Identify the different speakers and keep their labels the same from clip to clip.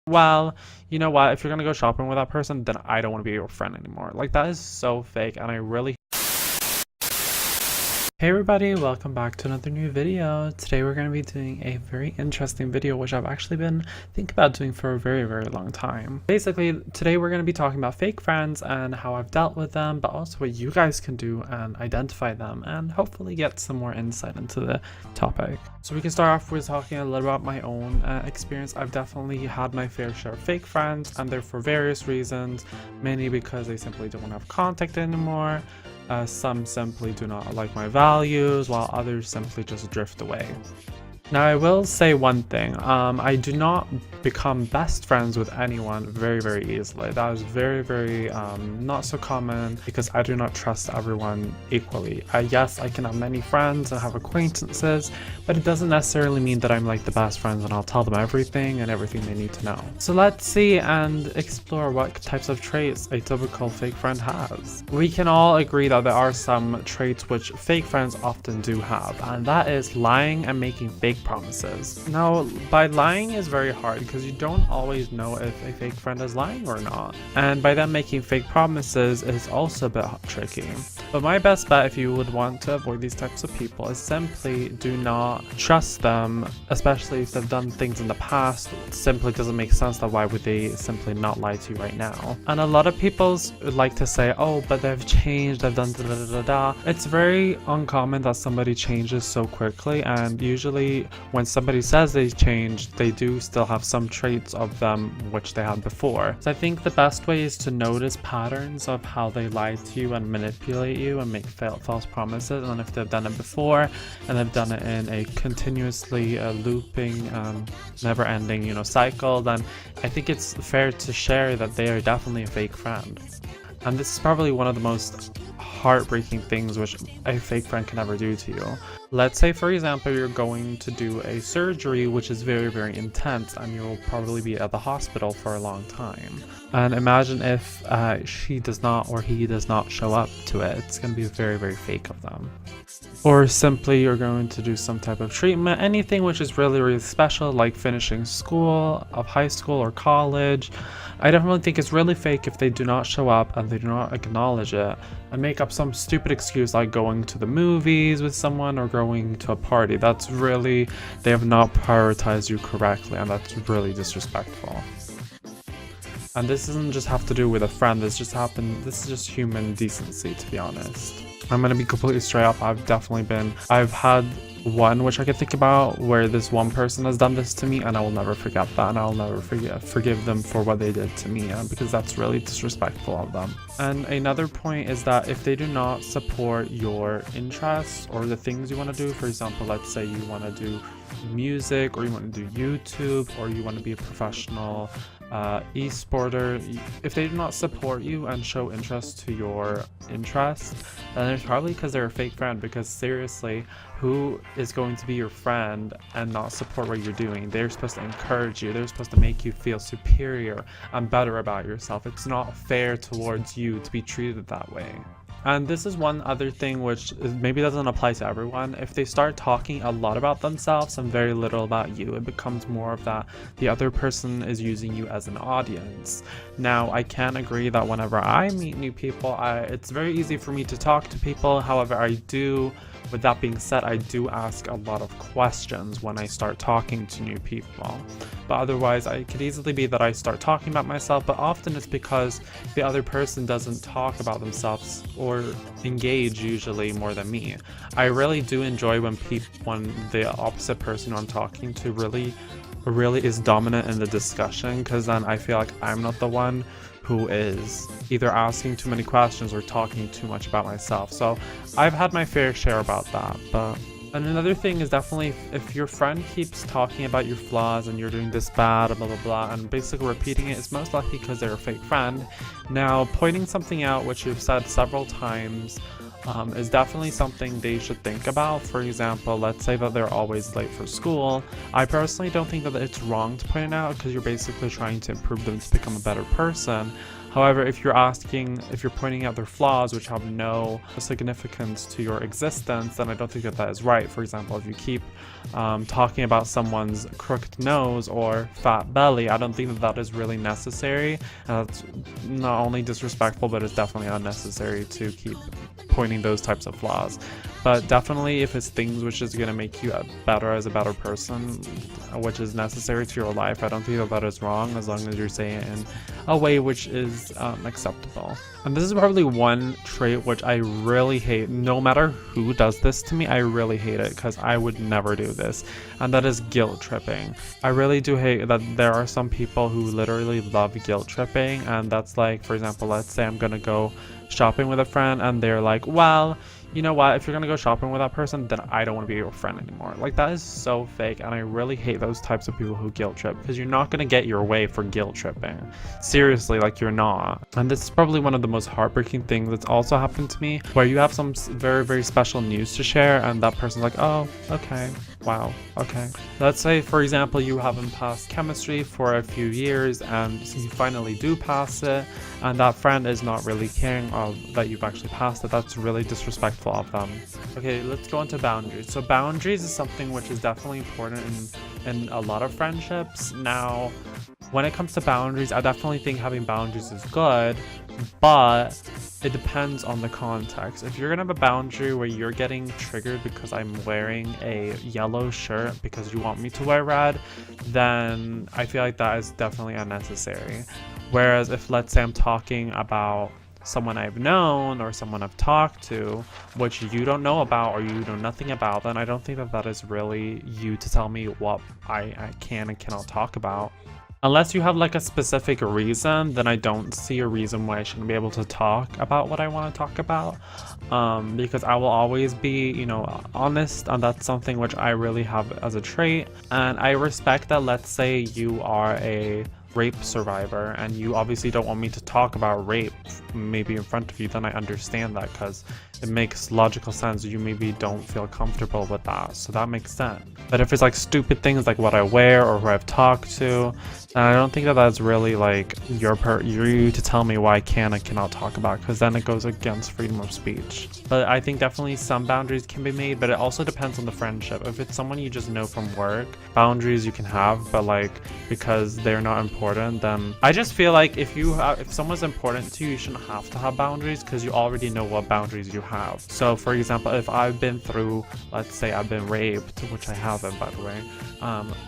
Speaker 1: well, you know what? If you're gonna go shopping with that person, then I don't want to be your friend anymore. Like, that is so fake, and I really. Hey everybody, welcome back to another new video. Today we're going to be doing a very interesting video which I've actually been thinking about doing for a very long time. Basically, today we're going to be talking about fake friends and how I've dealt with them, but also what you guys can do and identify them and hopefully get some more insight into the topic. So we can start off with talking a little about my own experience. I've definitely had my fair share of fake friends, and they're for various reasons, mainly because they simply don't have contact anymore. Some simply do not like my values, while others simply just drift away. Now, I will say one thing. I do not become best friends with anyone very easily. That is very not so common because I do not trust everyone equally. Yes, I can have many friends and have acquaintances, but it doesn't necessarily mean that I'm like the best friends and I'll tell them everything and everything they need to know. So let's see and explore what types of traits a typical fake friend has. We can all agree that there are some traits which fake friends often do have, and that is lying and making fake promises. Now, by lying is very hard because you don't always know if a fake friend is lying or not, and by them making fake promises is also a bit tricky. But my best bet if you would want to avoid these types of people is simply do not trust them, especially if they've done things in the past. It simply doesn't make sense that why would they simply not lie to you right now. And a lot of people like to say, oh, but they've changed, they've done da. It's very uncommon that somebody changes so quickly, and usually when somebody says they changed, they do still have some traits of them which they had before. So I think the best way is to notice patterns of how they lie to you and manipulate you and make false promises, and if they've done it before and they've done it in a continuously looping never-ending cycle, then I think it's fair to share that they are definitely a fake friend. And this is probably one of the most heartbreaking things which a fake friend can ever do to you. Let's say, for example, you're going to do a surgery which is very intense, and you'll probably be at the hospital for a long time. And imagine if she does not or he does not show up to it. It's going to be very fake of them. Or simply you're going to do some type of treatment, anything which is really special, like finishing school, of high school or college. I definitely think it's really fake if they do not show up and they do not acknowledge it and make up some stupid excuse like going to the movies with someone or going to a party. That's really, they have not prioritized you correctly, and that's really disrespectful. And this doesn't just have to do with a friend, this is just human decency, to be honest. I'm gonna be completely straight up. I've had one which I can think about where this one person has done this to me, and I will never forget that, and I'll never forgive them for what they did to me, because that's really disrespectful of them. And another point is that if they do not support your interests or the things you want to do, for example, let's say you want to do music, or you want to do YouTube, or you want to be a professional e-sporter, if they do not support you and show interest to your interests, then it's probably because they're a fake friend. Because seriously, who is going to be your friend and not support what you're doing? They're supposed to encourage you, they're supposed to make you feel superior and better about yourself. It's not fair towards you to be treated that way. And this is one other thing which maybe doesn't apply to everyone. If they start talking a lot about themselves and very little about you, it becomes more of that the other person is using you as an audience. Now, I can agree that whenever I meet new people, it's very easy for me to talk to people. However, with that being said, I do ask a lot of questions when I start talking to new people. But otherwise, it could easily be that I start talking about myself, but often it's because the other person doesn't talk about themselves or engage usually more than me. I really do enjoy when the opposite person I'm talking to really is dominant in the discussion, because then I feel like I'm not the one who is either asking too many questions or talking too much about myself. So I've had my fair share about that. And another thing is definitely if your friend keeps talking about your flaws and you're doing this bad, blah blah, and basically repeating it, it's most likely because they're a fake friend. Now, pointing something out which you've said several times is definitely something they should think about. For example, let's say that they're always late for school. I personally don't think that it's wrong to point it out because you're basically trying to improve them to become a better person. However, if you're pointing out their flaws, which have no significance to your existence, then I don't think that that is right. For example, if you keep talking about someone's crooked nose or fat belly, I don't think that that is really necessary. That's not only disrespectful, but it's definitely unnecessary to keep pointing those types of flaws. But definitely if it's things which is going to make you better as a better person, which is necessary to your life, I don't think that that is wrong, as long as you're saying it in a way which is acceptable. And this is probably one trait which I really hate. No matter who does this to me, I really hate it because I would never do this, and that is guilt tripping. I really do hate that there are some people who literally love guilt tripping, and that's like, for example, let's say I'm gonna go shopping with a friend and they're like, well, you know what, if you're gonna go shopping with that person, then I don't want to be your friend anymore. Like, that is so fake, and I really hate those types of people who guilt trip, because you're not gonna get your way for guilt tripping. Seriously, like, you're not. And this is probably one of the most heartbreaking things that's also happened to me, where you have some very, very special news to share, and that person's like, oh, okay, wow, okay. Let's say, for example, you haven't passed chemistry for a few years, and you finally do pass it, and that friend is not really caring that you've actually passed it. That's really disrespectful of them. Okay, let's go into boundaries. So boundaries is something which is definitely important in a lot of friendships. Now, when it comes to boundaries, I definitely think having boundaries is good, but it depends on the context. If you're gonna have a boundary where you're getting triggered because I'm wearing a yellow shirt because you want me to wear red, then I feel like that is definitely unnecessary. Whereas if, let's say, I'm talking about someone I've known or someone I've talked to, which you don't know about or you know nothing about, then I don't think that that is really you to tell me what I can and cannot talk about. Unless you have like a specific reason, then I don't see a reason why I shouldn't be able to talk about what I want to talk about, because I will always be, you know, honest, and that's something which I really have as a trait. And I respect that. Let's say you are a rape survivor and you obviously don't want me to talk about rape maybe in front of you, then I understand that, because it makes logical sense. You maybe don't feel comfortable with that, so that makes sense. But if it's like stupid things like what I wear or who I've talked to, then I don't think that that's really like you to tell me why I can and cannot talk about, because then it goes against freedom of speech. But I think definitely some boundaries can be made, but it also depends on the friendship. If it's someone you just know from work, boundaries you can have, but like because they're not important, then I just feel like if someone's important to you, you shouldn't have to have boundaries, because you already know what boundaries you have. So for example, if I've been through, let's say I've been raped, which I haven't, by the way,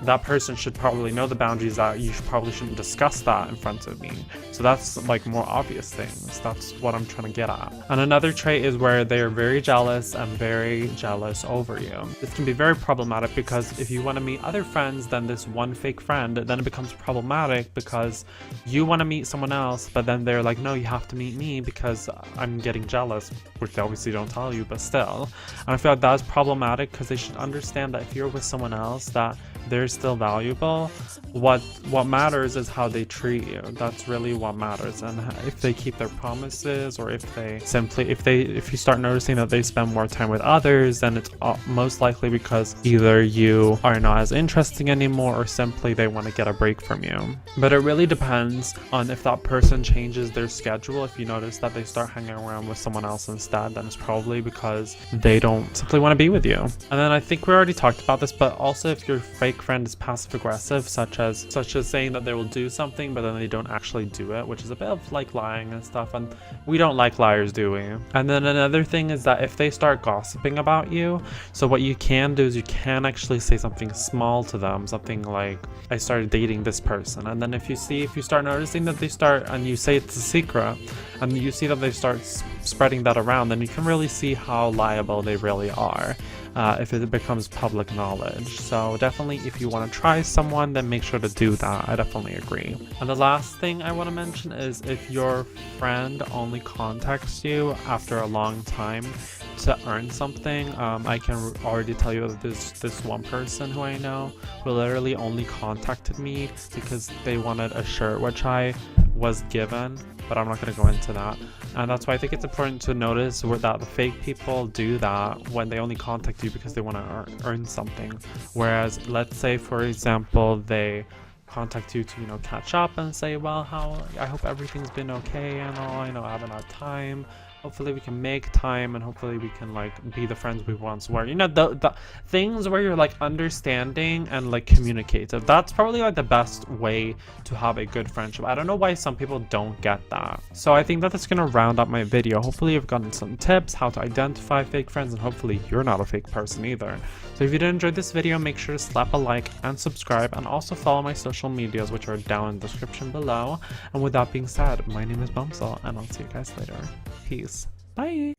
Speaker 1: that person should probably know the boundaries, that you probably shouldn't discuss that in front of me. So that's like more obvious things. That's what I'm trying to get at. And another trait is where they're very jealous and very jealous over you. This can be very problematic, because if you want to meet other friends than this one fake friend, then it becomes problematic, because you want to meet someone else, but then they're like, no, you have to meet me because I'm getting jealous, which they obviously don't tell you, but still. And I feel like that's problematic, because they should understand that if you're with someone else, that they're still valuable. What matters is how they treat you. That's really what matters. And if they keep their promises, or if you start noticing that they spend more time with others, then it's most likely because either you are not as interesting anymore, or simply they want to get a break from you. But it really depends on if that person changes their schedule. If you notice that they start hanging around with someone else instead, then it's probably because they don't simply want to be with you. And then I think we already talked about this, but also if your fake friend is passive aggressive, such as saying that they will do something but then they don't actually do it, which is a bit of like lying and stuff, and we don't like liars, do we? And then another thing is that if they start gossiping about you, so what you can do is you can actually say something small to them, something like, I started dating this person. And then if you start noticing that they start, and you say it's a secret, and you see that they start spreading that around, then you can really see how liable they really are. If it becomes public knowledge. So definitely, if you want to try someone, then make sure to do that. I definitely agree. And the last thing I want to mention is if your friend only contacts you after a long time to earn something. I can already tell you that there's this one person who I know who literally only contacted me because they wanted a shirt, which I was given, but I'm not going to go into that. And that's why I think it's important to notice that the fake people do that when they only contact you because they want to earn something. Whereas, let's say, for example, they contact you to, you know, catch up and say, well, I hope everything's been okay and all, I know I haven't had time. Hopefully we can make time, and hopefully we can like be the friends we once were. You know, the things where you're like understanding and like communicative. That's probably like the best way to have a good friendship. I don't know why some people don't get that. So I think that that's gonna round up my video. Hopefully you've gotten some tips how to identify fake friends, and hopefully you're not a fake person either. So if you did enjoy this video, make sure to slap a like and subscribe, and also follow my social medias, which are down in the description below. And with that being said, my name is Bumsel, and I'll see you guys later. Peace. Bye.